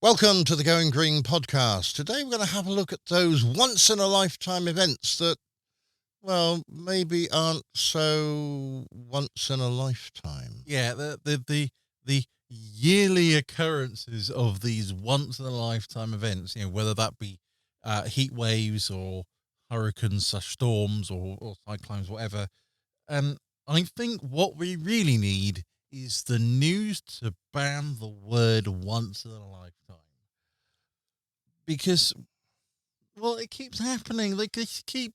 Welcome to the Going Green podcast. Today we're going to have a look at those once in a lifetime events that, well, maybe aren't so once in a lifetime. Yeah, the yearly occurrences of these once in a lifetime events, whether that be heat waves or hurricanes, such storms or cyclones, whatever. And I think what we really need is the news to ban the word once in a lifetime because, well, it keeps happening. They just keep,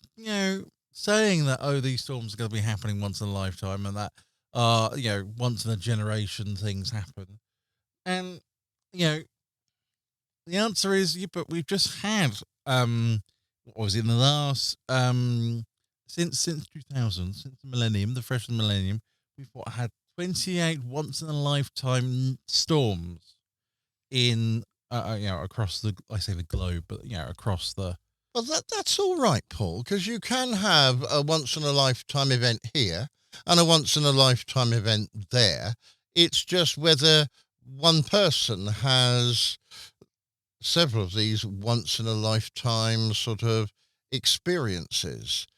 saying that, oh, these storms are going to be happening once in a lifetime and that, once in a generation things happen. And, you know, the answer is, yeah, but we've just had, what was it, in the last, since 2000, since the millennium, the freshman millennium, had 28 once in a lifetime storms in, across I say the globe, but, across the, Well, that's all right, Paul, because you can have a once in a lifetime event here and a once in a lifetime event there. It's just whether one person has several of these once in a lifetime sort of experiences.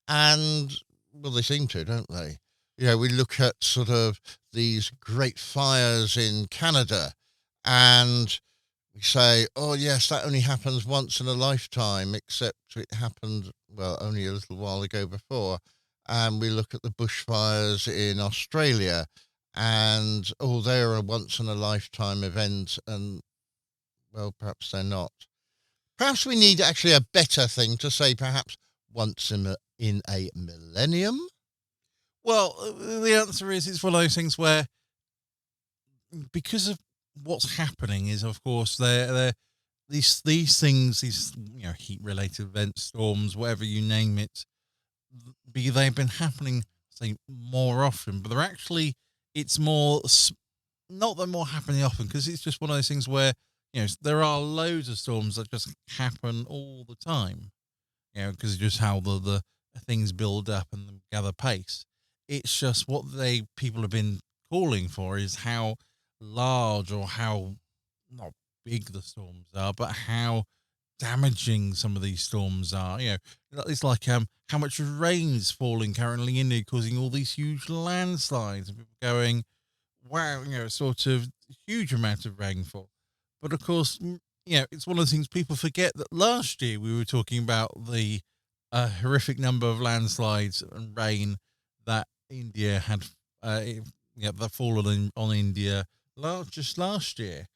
And, well, they seem to, don't they? We look at sort of these great fires in Canada and we say, oh, yes, that only happens once in a lifetime, except it happened, well, only a little while ago before. And we look at the bushfires in Australia and, oh, they're a once in a lifetime event. And, well, perhaps they're not. Perhaps we need actually a better thing to say, perhaps once in a millennium. well, the answer is it's one of those things where, because of what's happening, is of course they're these things, these heat related events, storms, whatever you name it, they've been happening, say, more often, but they're actually, it's not that more happening often, because it's just one of those things where there are loads of storms that just happen all the time, because just how the things build up and gather pace. It's just what people have been calling for is how large, or how not big the storms are, but how damaging some of these storms are. It's like how much rain is falling currently in India, causing all these huge landslides, and people going, wow, sort of huge amount of rainfall. But of course, it's one of the things people forget, that last year we were talking about the horrific number of landslides and rain that India had, that fallen on India just last year.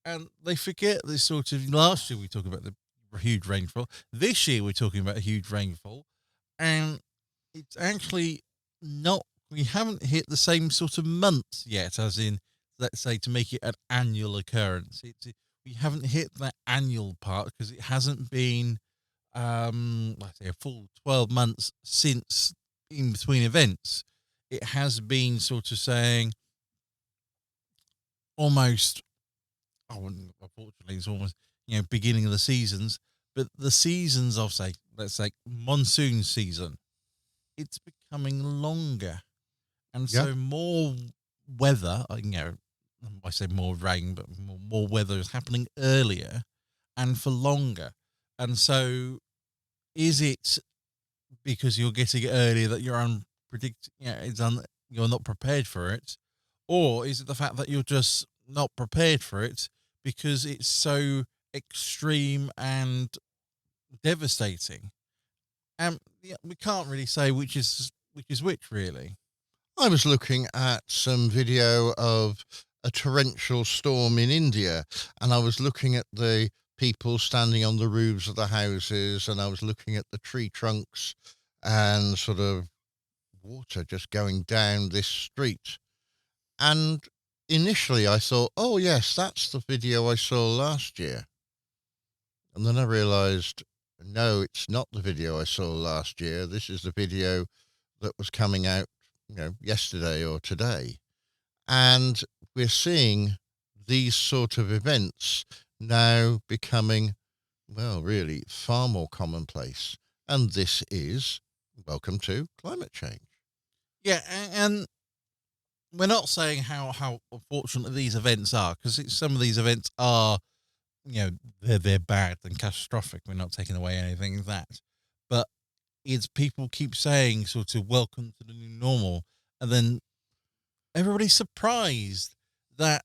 And they forget this sort of, last year we talked about the huge rainfall. This year we're talking about a huge rainfall, and it's actually not. We haven't hit the same sort of months yet, as in, let's say, to make it an annual occurrence. We haven't hit that annual part because it hasn't been, let's say, a full 12 months since, in between events. It has been sort of saying almost, oh, unfortunately, it's almost, beginning of the seasons, but the seasons of, say, let's say, monsoon season, it's becoming longer. And Yeah. so more weather, I say more rain, but more weather is happening earlier and for longer. And so, is it because you're getting it earlier that you're you're not prepared for it, or is it the fact that you're just not prepared for it because it's so extreme and devastating? Yeah, we can't really say which really. I was looking at some video of a torrential storm in India, and I was looking at the people standing on the roofs of the houses, and I was looking at the tree trunks and sort of water just going down this street. And initially I thought, oh, yes, that's the video I saw last year. And then I realized, no, it's not the video I saw last year. This is the video that was coming out, yesterday or today. And we're seeing these sort of events now becoming, well, really far more commonplace. And this is welcome to climate change. Yeah, and we're not saying how unfortunate these events are, because some of these events are they're bad and catastrophic. We're not taking away anything of that, but it's people keep saying sort of welcome to the new normal, and then everybody's surprised that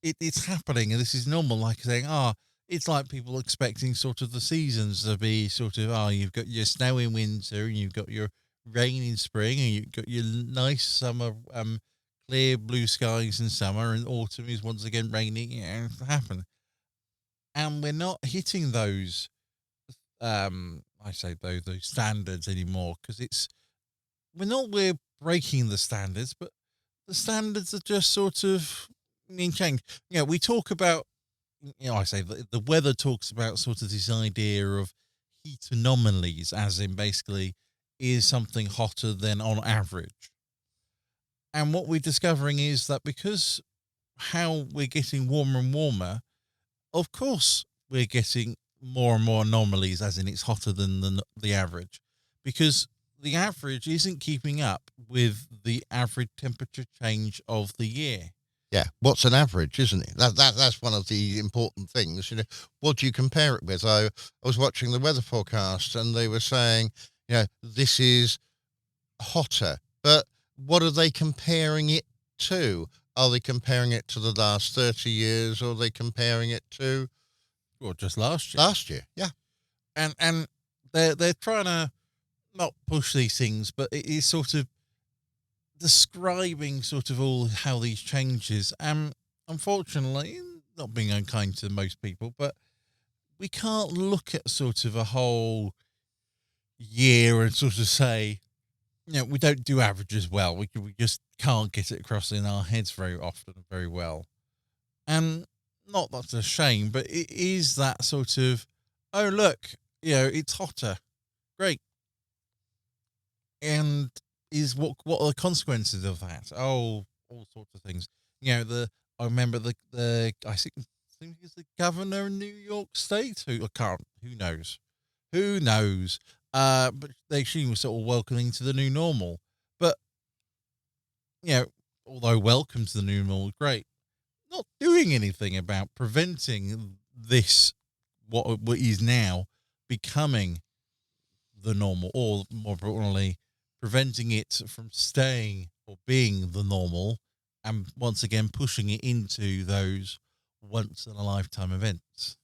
it's happening and this is normal. Like saying, it's like people expecting sort of the seasons to be sort of, you've got your snow in winter and you've got your rain in spring and you've got your nice summer, clear blue skies in summer, and autumn is once again raining. It's happen. And we're not hitting those, I say those standards anymore, because we're breaking the standards, but the standards are just sort of being changed. We talk about, I say the weather talks about sort of this idea of heat anomalies, as in basically is something hotter than on average. And what we're discovering is that because how we're getting warmer and warmer, of course we're getting more and more anomalies, as in it's hotter than the average, because the average isn't keeping up with the average temperature change of the year. Yeah, what's an average, isn't it? That's one of the important things. What do you compare it with? I was watching the weather forecast, and they were saying, this is hotter, but what are they comparing it to? Are they comparing it to the last 30 years, or are they comparing it to Well, just last year. last year? Yeah. And they're trying to not push these things, but it is sort of describing sort of all how these changes. Unfortunately, not being unkind to most people, but we can't look at sort of a whole year and sort of say, we don't do averages well. We just can't get it across in our heads very often and very well. And not that's a shame, but it is that sort of, oh look, it's hotter, great, and is what are the consequences of that? Oh, all sorts of things. I remember the I think it's the governor of New York State who knows. But she was sort of welcoming to the new normal. But although welcome to the new normal, great, not doing anything about preventing this what is now becoming the normal, or more importantly, preventing it from staying or being the normal, and once again pushing it into those once in a lifetime events.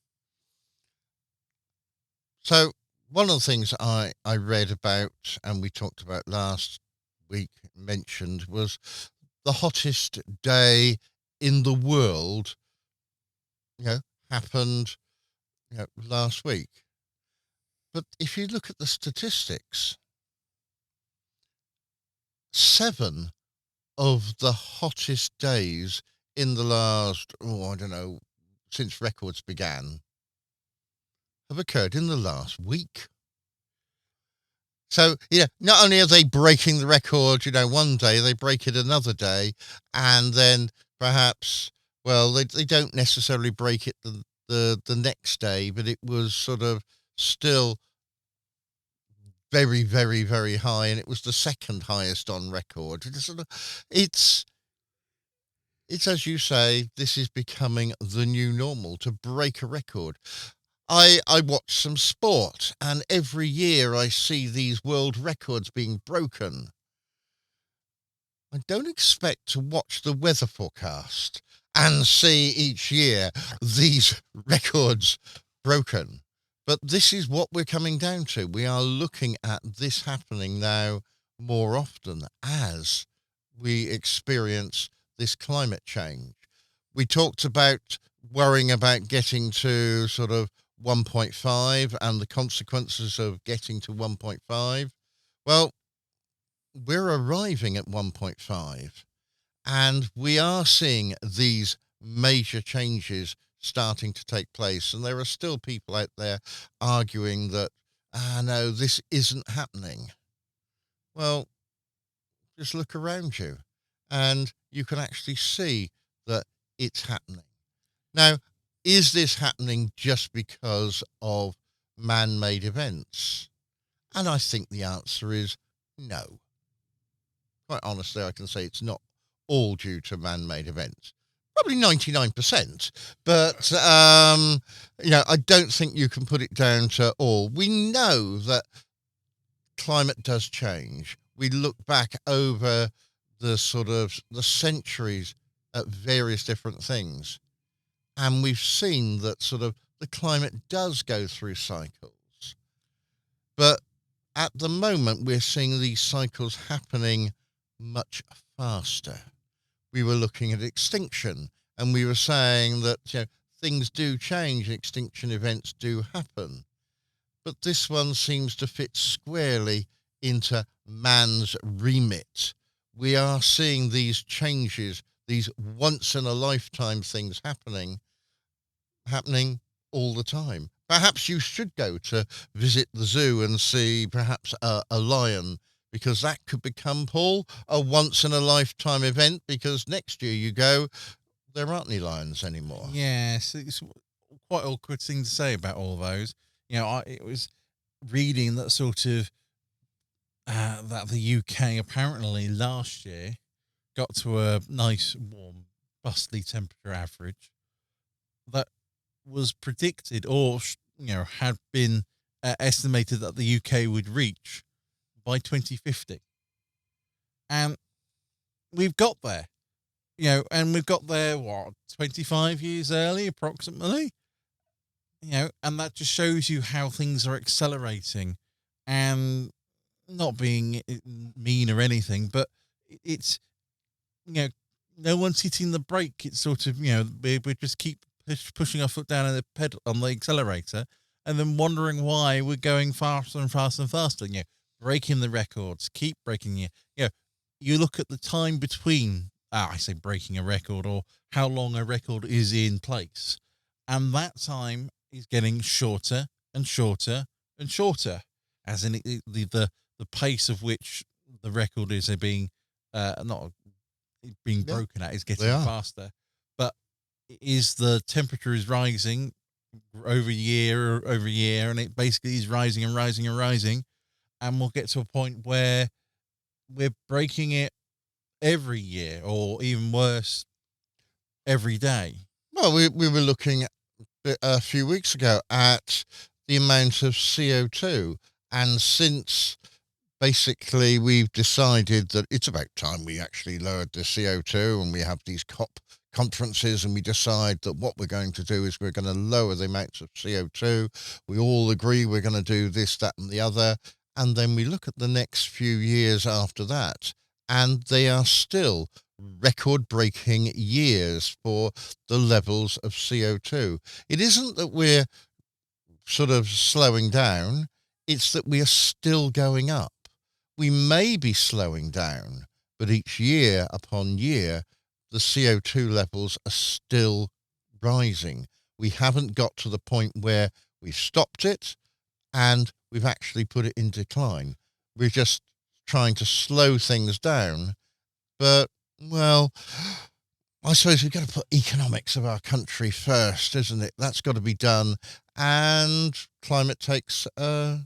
So one of the things I read about, and we talked about last week, mentioned, was the hottest day in the world, happened, last week. But if you look at the statistics, 7 of the hottest days in the last, I don't know, since records began, have occurred in the last week. So, not only are they breaking the record, one day, they break it another day, and then perhaps, well, they don't necessarily break it the next day, but it was sort of still very, very, very high, and it was the second highest on record. It's as you say, this is becoming the new normal, to break a record. I watch some sport, and every year I see these world records being broken. I don't expect to watch the weather forecast and see each year these records broken. But this is what we're coming down to. We are looking at this happening now more often as we experience this climate change. We talked about worrying about getting to sort of 1.5 and the consequences of getting to 1.5. Well, we're arriving at 1.5, and we are seeing these major changes starting to take place. And there are still people out there arguing that, no, this isn't happening. Well, just look around you and you can actually see that it's happening. Now, is this happening just because of man-made events? And I think the answer is no. Quite honestly, I can say it's not all due to man-made events. probably 99%. But, I don't think you can put it down to all. We know that climate does change. We look back over the centuries at various different things, and we've seen that the climate does go through cycles. But at the moment, we're seeing these cycles happening much faster. We were looking at extinction, and we were saying that things do change, extinction events do happen. But this one seems to fit squarely into man's remit. We are seeing these changes, these once in a lifetime things happening all the time. Perhaps you should go to visit the zoo and see perhaps a lion, because that could become, Paul, a once in a lifetime event, because next year you go, there aren't any lions anymore. Yes, it's quite awkward thing to say about all those. It was reading that that the UK apparently last year got to a nice warm, bustly temperature average that was predicted or had been estimated that the UK would reach by 2050, and we've got there. And we've got there 25 years early, approximately. And that just shows you how things are accelerating, and not being mean or anything, but it's no one's hitting the brake. It's we just keep pushing our foot down on the pedal on the accelerator, and then wondering why we're going faster and faster and faster. Breaking the records, keep breaking you look at the time between I say breaking a record, or how long a record is in place, and that time is getting shorter and shorter and shorter, as in the pace of which the record is being not being broken at is getting faster. But is the temperature is rising over year, and it basically is rising and rising and rising, and we'll get to a point where we're breaking it every year, or even worse, every day. Well, we were looking a few weeks ago at the amount of CO2, and since basically we've decided that it's about time we actually lowered the CO2, and we have these COP conferences, and we decide that what we're going to do is we're going to lower the amounts of CO2. We all agree we're going to do this, that, and the other. And then we look at the next few years after that, and they are still record-breaking years for the levels of CO2. It isn't that we're slowing down, it's that we are still going up. We may be slowing down, but each year upon year, the CO2 levels are still rising. We haven't got to the point where we've stopped it and we've actually put it in decline. We're just trying to slow things down. But, well, I suppose we've got to put economics of our country first, isn't it? That's got to be done. And climate takes the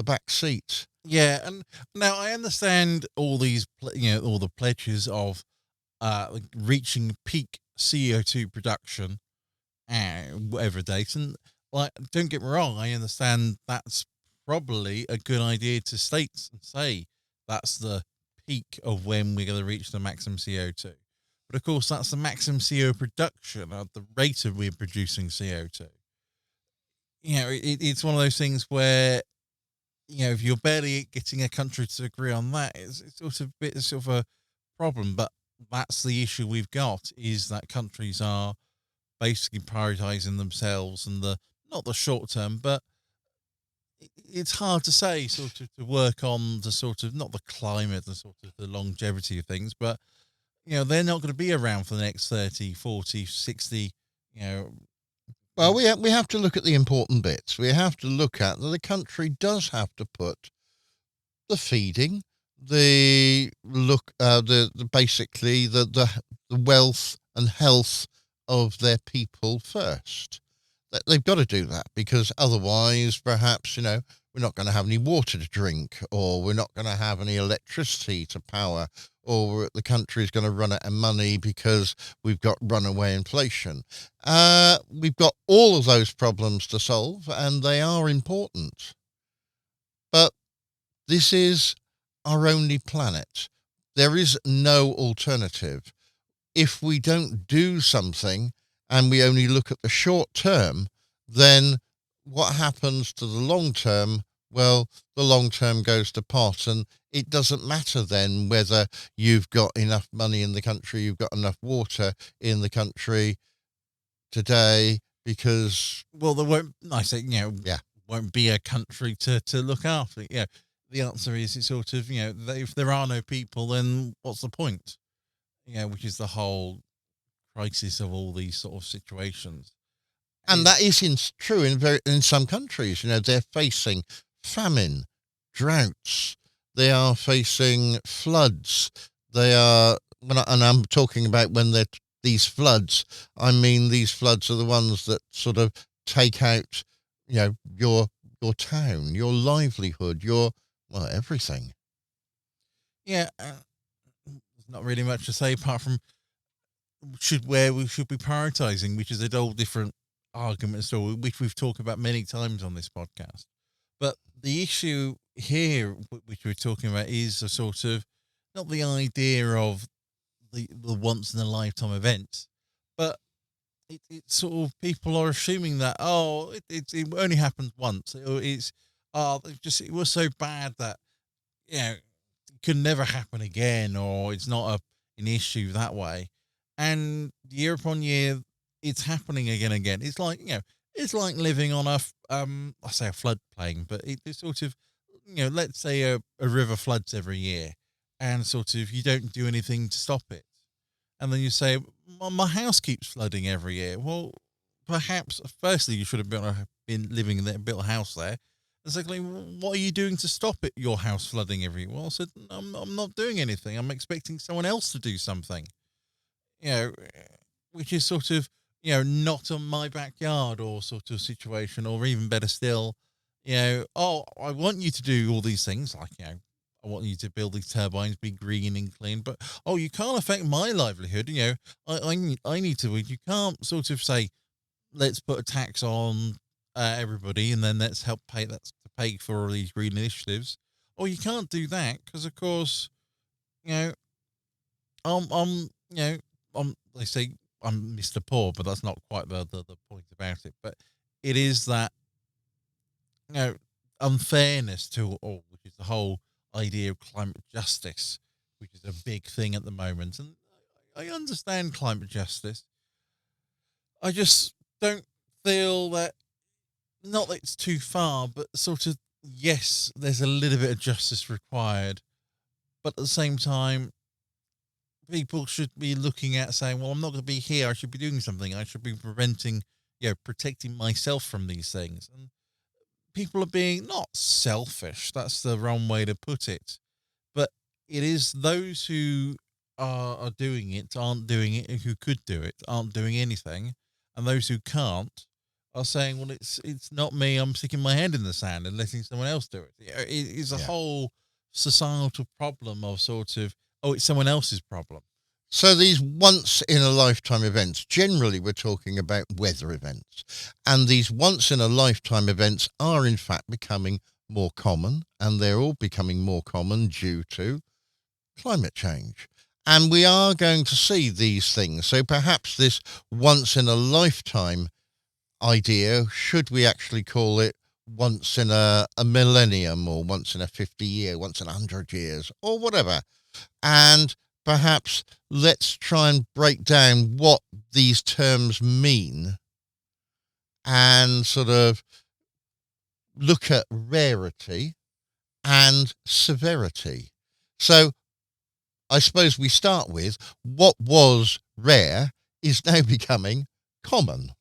back seat. Yeah, and now I understand all these, all the pledges of reaching peak CO2 production, whatever date. And don't get me wrong, I understand that's probably a good idea to state and say that's the peak of when we're going to reach the maximum CO2. But of course, that's the maximum CO production at the rate of we're producing CO2. It's one of those things where, if you're barely getting a country to agree on that, it's a bit of a problem. But that's the issue we've got, is that countries are basically prioritizing themselves and not the short term, but it's hard to say to work on the not the climate, the longevity of things, but they're not going to be around for the next 30, 40, 60, Well, we have to look at the important bits. We have to look at that the country does have to put the feeding, the basically the wealth and health of their people first. They've got to do that, because otherwise, perhaps, we're not going to have any water to drink, or we're not going to have any electricity to power or the country is going to run out of money because we've got runaway inflation. We've got all of those problems to solve, and they are important. But this is our only planet. There is no alternative. If we don't do something and we only look at the short term, then what happens to the long term? Well, the long term goes to pot, and it doesn't matter then whether you've got enough money in the country, you've got enough water in the country today, because Well, there won't. I say, yeah, won't be a country to look after. Yeah, the answer is it's sort of if there are no people, then what's the point? Which is the whole crisis of all these sort of situations. and that is true in some countries. They're facing famine, droughts. They are facing floods. They are, and I'm talking about when they're these floods. I mean, these floods are the ones that sort of take out, your town, your livelihood, everything. Yeah, there's not really much to say apart from where we should be prioritizing, which is a whole different argument story, which we've talked about many times on this podcast. But the issue here, which we're talking about, is a sort of not the idea of the once in a lifetime event, but it's sort of people are assuming that it only happens once. It was so bad that it could never happen again, or it's not an issue that way. And year upon year, it's happening again and again. It's like it's like living on I say a floodplain, but it's sort of let's say a river floods every year, and sort of you don't do anything to stop it, and then you say my house keeps flooding every year. Well, perhaps firstly you should have been living there, built a house there. And secondly, what are you doing to stop it? Your house flooding every year? Well, I said I'm not doing anything. I'm expecting someone else to do something. You know, which is sort of not on my backyard or sort of situation, or even better still, I want you to do all these things, like I want you to build these turbines, be green and clean, but you can't affect my livelihood. I need to. You can't sort of say, let's put a tax on everybody, and then let's help pay to pay for all these green initiatives. Oh, you can't do that because, of course, you know, they say I'm Mr. Poor, but that's not quite the point about it. But it is that unfairness to all, which is the whole idea of climate justice, which is a big thing at the moment. And I understand climate justice. I just don't feel that, not that it's too far, but sort of, yes, there's a little bit of justice required. But at the same time, people should be looking at saying, well, I'm not going to be here. I should be doing something. I should be protecting myself from these things. And people are being not selfish. That's the wrong way to put it. But it is those who are doing it, aren't doing it, who could do it, aren't doing anything. And those who can't are saying, well, it's not me. I'm sticking my hand in the sand and letting someone else do it. It's a whole societal problem of sort of, it's someone else's problem. So these once in a lifetime events, generally we're talking about weather events, and these once in a lifetime events are in fact becoming more common, and they're all becoming more common due to climate change. And we are going to see these things. So perhaps this once in a lifetime idea, should we actually call it once in a millennium, or once in a 50 year, once in 100 years, or whatever. And perhaps let's try and break down what these terms mean and sort of look at rarity and severity. So I suppose we start with what was rare is now becoming common.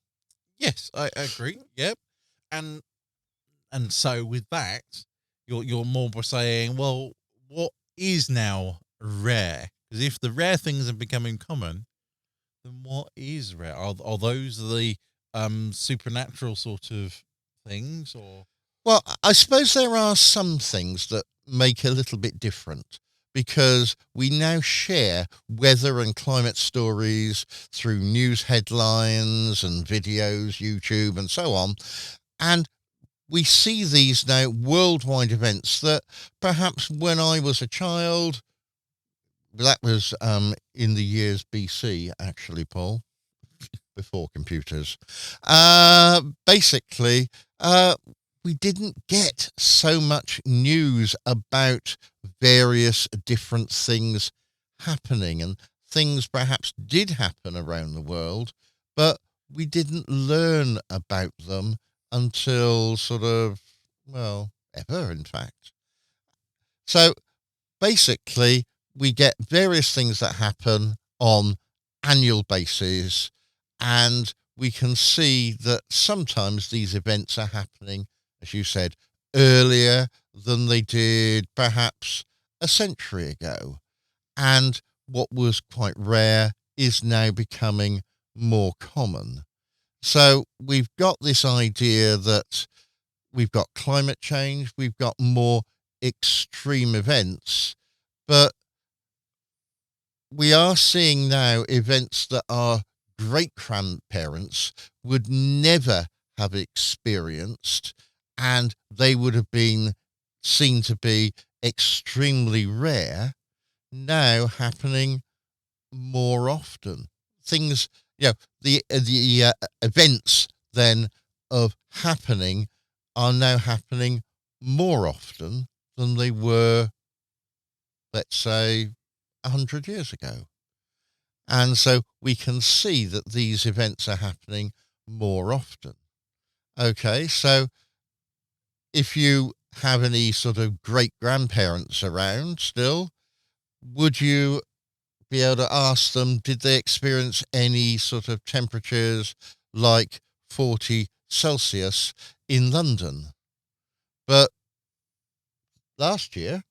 Yes, I agree. Yep. And so with that, you're more saying, well, what is now rare? Because if the rare things are becoming common, then what is rare? Are those the supernatural sort of things, or? Well, I suppose there are some things that make a little bit different, because we now share weather and climate stories through news headlines and videos, YouTube, and so on. And we see these now worldwide events that perhaps when I was a child, that was in the years BC, actually, Paul, before computers. Basically, we didn't get so much news about various different things happening, and things perhaps did happen around the world, but we didn't learn about them until sort of, well, ever, in fact. So basically, we get various things that happen on annual basis, and we can see that sometimes these events are happening, as you said, earlier than they did perhaps a century ago. And what was quite rare is now becoming more common. So we've got this idea that we've got climate change, we've got more extreme events, but we are seeing now events that our great grandparents would never have experienced, and they would have been seen to be extremely rare, now happening more often. Things, the events then of happening are now happening more often than they were, let's say, 100 years ago. And so we can see that these events are happening more often. Okay, so if you have any sort of great grandparents around still, would you be able to ask them, did they experience any sort of temperatures like 40 Celsius in London? But last year,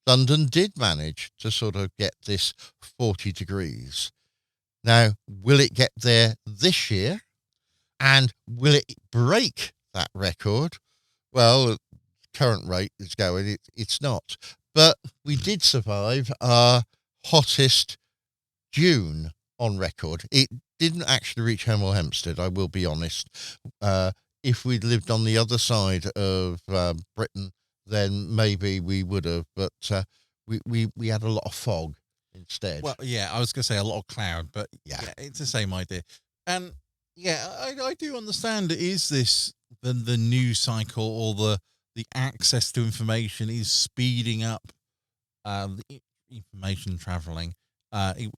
London did manage to sort of get this 40 degrees. Now, will it get there this year? And will it break that record? Well, current rate is going, it's not. But we did survive our hottest June on record. It didn't actually reach Hemel Hempstead, I will be honest. If we'd lived on the other side of Britain, then maybe we would have. But we had a lot of fog instead. Well, yeah, I was going to say a lot of cloud, but Yeah. yeah, it's the same idea. And yeah, I do understand. Is this the news cycle or the access to information is speeding up the information traveling,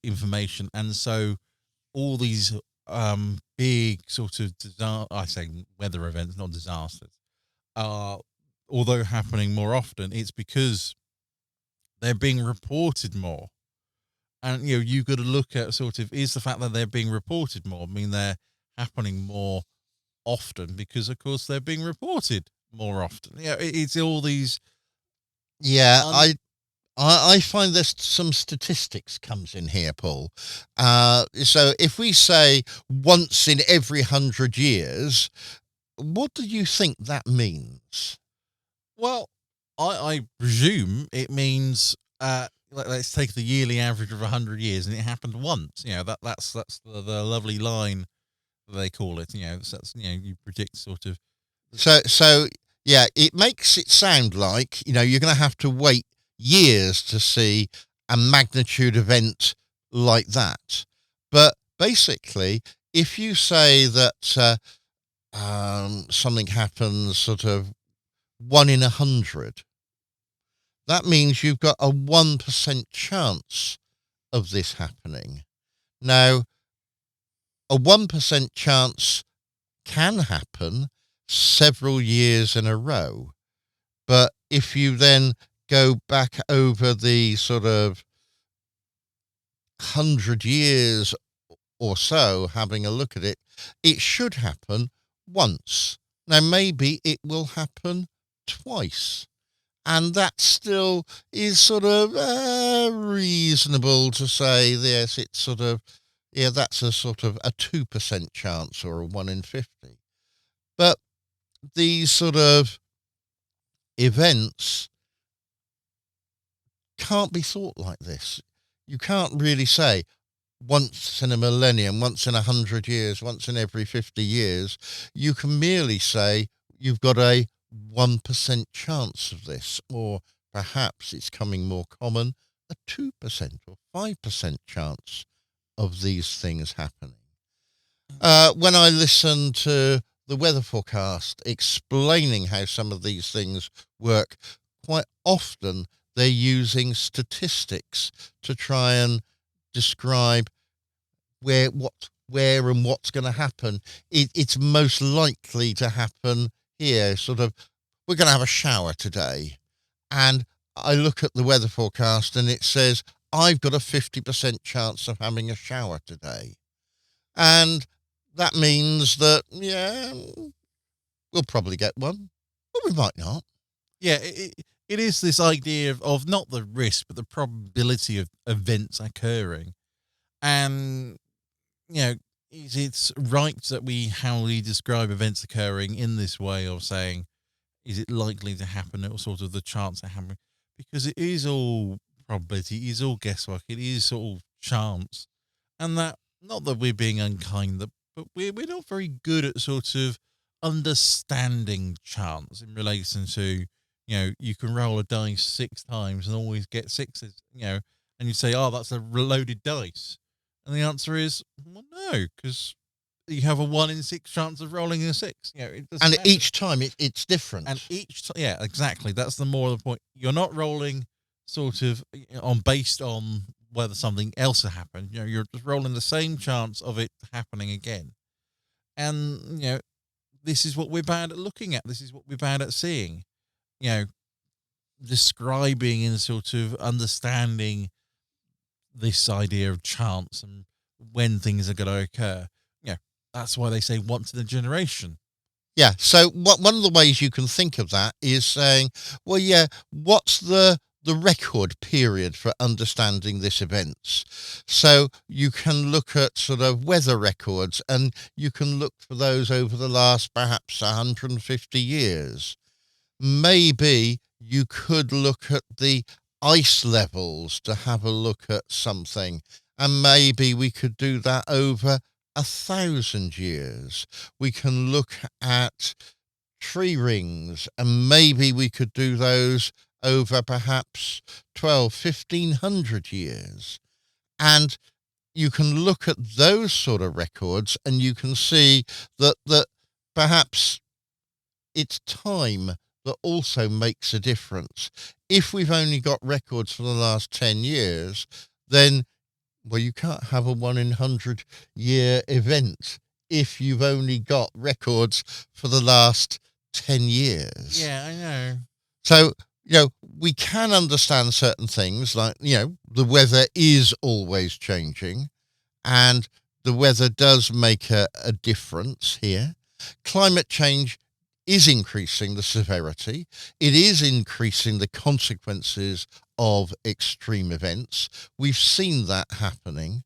information, and so all these big sort of I say weather events, not disasters, although happening more often, it's because they're being reported more. And you've got to look at sort of, is the fact that they're being reported more, I mean they're happening more often because of course they're being reported more often. It's all these. Yeah, I find there's some statistics comes in here, Paul. So if we say once in every 100 years, what do you think that means? Well, I presume it means let's take the yearly average of 100 years, and it happened once. That's the lovely line they call it. That's you predict sort of. So yeah, it makes it sound like you're going to have to wait years to see a magnitude event like that. But basically, if you say that something happens sort of 1 in 100, that means you've got a 1% chance of this happening. Now, a 1% chance can happen several years in a row. But if you then go back over the sort of 100 years or so, having a look at it, it should happen once. Now, maybe it will happen twice. And that still is sort of reasonable to say, yes, it's sort of, yeah, that's a sort of a 2% chance or a 1 in 50. But these sort of events can't be thought like this. You can't really say once in a millennium, once in 100 years, once in every 50 years. You can merely say you've got a 1% chance of this, or perhaps it's coming more common, a 2% or 5% chance of these things happening. When I listen to the weather forecast explaining how some of these things work, quite often they're using statistics to try and describe where and what's going to happen. It's most likely to happen here. Sort of, we're going to have a shower today, and I look at the weather forecast and it says I've got a 50% chance of having a shower today, and that means that we'll probably get one, but we might not. Yeah, it is this idea of not the risk, but the probability of events occurring. And, it's right that how we describe events occurring in this way of saying, is it likely to happen, or sort of the chance of happening? Because it is all probability, it is all guesswork, it is all chance. And that, not that we're being unkind, but we're not very good at sort of understanding chance in relation to, you can roll a dice 6 times and always get sixes, and you say, oh, that's a loaded dice. And the answer is, well, no, because you have a 1 in 6 chance of rolling a 6. It doesn't And matter. each time it's different. And yeah, exactly. That's the more of the point. You're not rolling sort of based on whether something else has happened. You're just rolling the same chance of it happening again. And, this is what we're bad at looking at. This is what we're bad at seeing. Describing and sort of understanding this idea of chance and when things are going to occur. That's why they say once in a generation. Yeah. So one of the ways you can think of that is saying, well, what's the record period for understanding this events? So you can look at sort of weather records, and you can look for those over the last perhaps 150 years. Maybe you could look at the ice levels to have a look at something, and maybe we could do that over 1,000 years. We can look at tree rings, and maybe we could do those over perhaps 1,500 years. And you can look at those sort of records, and you can see that perhaps it's time that also makes a difference. If we've only got records for the last 10 years, then you can't have a 1 in 100 year event if you've only got records for the last 10 years. Yeah, I know. So, we can understand certain things like, the weather is always changing, and the weather does make a difference here. Climate change is increasing the severity. It is increasing the consequences of extreme events. We've seen that happening.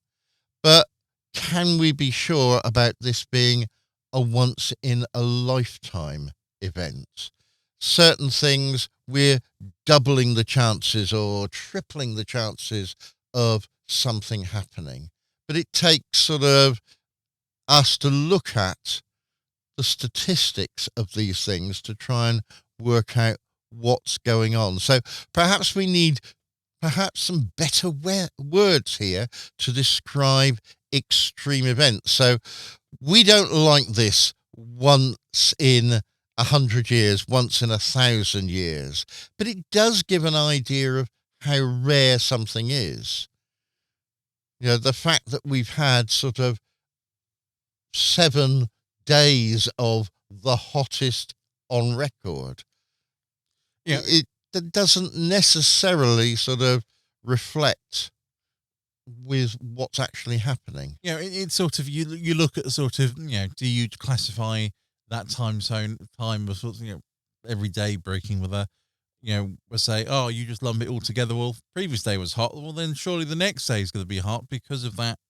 But can we be sure about this being a once in a lifetime event? Certain things, we're doubling the chances or tripling the chances of something happening. But it takes sort of us to look at the statistics of these things to try and work out what's going on. So perhaps we need some better words here to describe extreme events. So we don't like this once in 100 years, once in 1,000 years, but it does give an idea of how rare something is. The fact that we've had sort of 7 days of the hottest on record. It doesn't necessarily sort of reflect with what's actually happening. It's sort of, you look at sort of, do you classify that time of sort of, every day breaking weather, we'll say, oh, you just lump it all together. Well, previous day was hot. Well, then surely the next day is going to be hot because of that.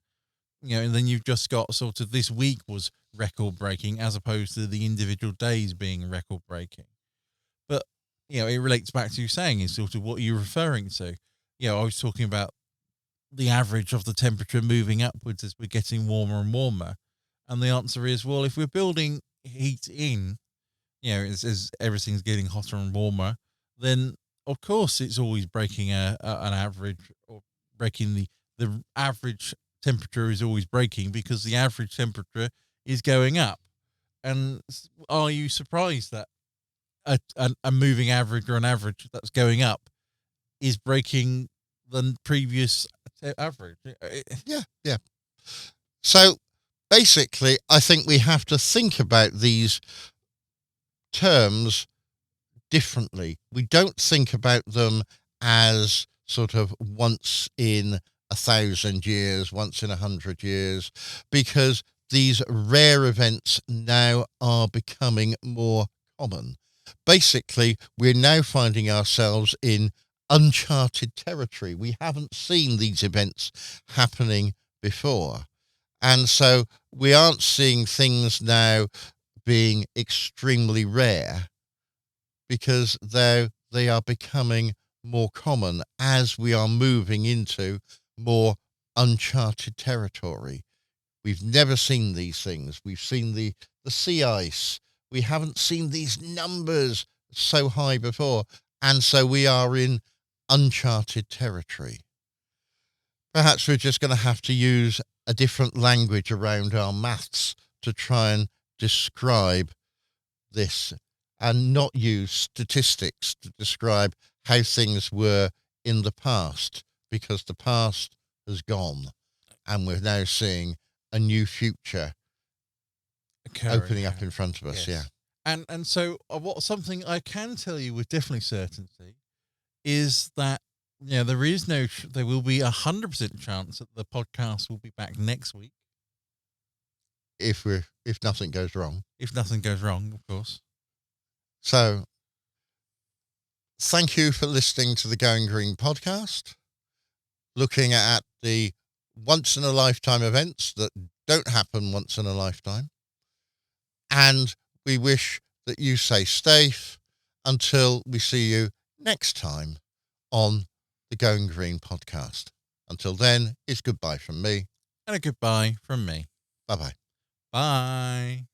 And then you've just got sort of this week was record breaking as opposed to the individual days being record breaking. But, it relates back to you saying is sort of what you're referring to. I was talking about the average of the temperature moving upwards as we're getting warmer and warmer. And the answer is, well, if we're building heat in, as everything's getting hotter and warmer, then of course it's always breaking an average, or breaking the average temperature is always breaking, because the average temperature is going up. And are you surprised that a moving average, or an average that's going up, is breaking the previous average? Yeah, yeah. So basically, I think we have to think about these terms differently. We don't think about them as sort of once in 1,000 years, once in 100 years, because these rare events now are becoming more common. Basically, we're now finding ourselves in uncharted territory. We haven't seen these events happening before. And so we aren't seeing things now being extremely rare, because they are becoming more common as we are moving into more uncharted territory. We've never seen these things. We've seen the sea ice. We haven't seen these numbers so high before. And so we are in uncharted territory. Perhaps we're just going to have to use a different language around our maths to try and describe this, and not use statistics to describe how things were in the past, because the past has gone and we're now seeing a new future opening up in front of us. Yes. Yeah. And so what something I can tell you with definitely certainty is that there will be 100% chance that the podcast will be back next week, If nothing goes wrong. if nothing goes wrong, of course. So thank you for listening to the Going Green podcast, looking at the once in a lifetime events that don't happen once in a lifetime. And we wish that you stay safe until we see you next time on the Going Green podcast. Until then, it's goodbye from me. And a goodbye from me. Bye-bye. Bye.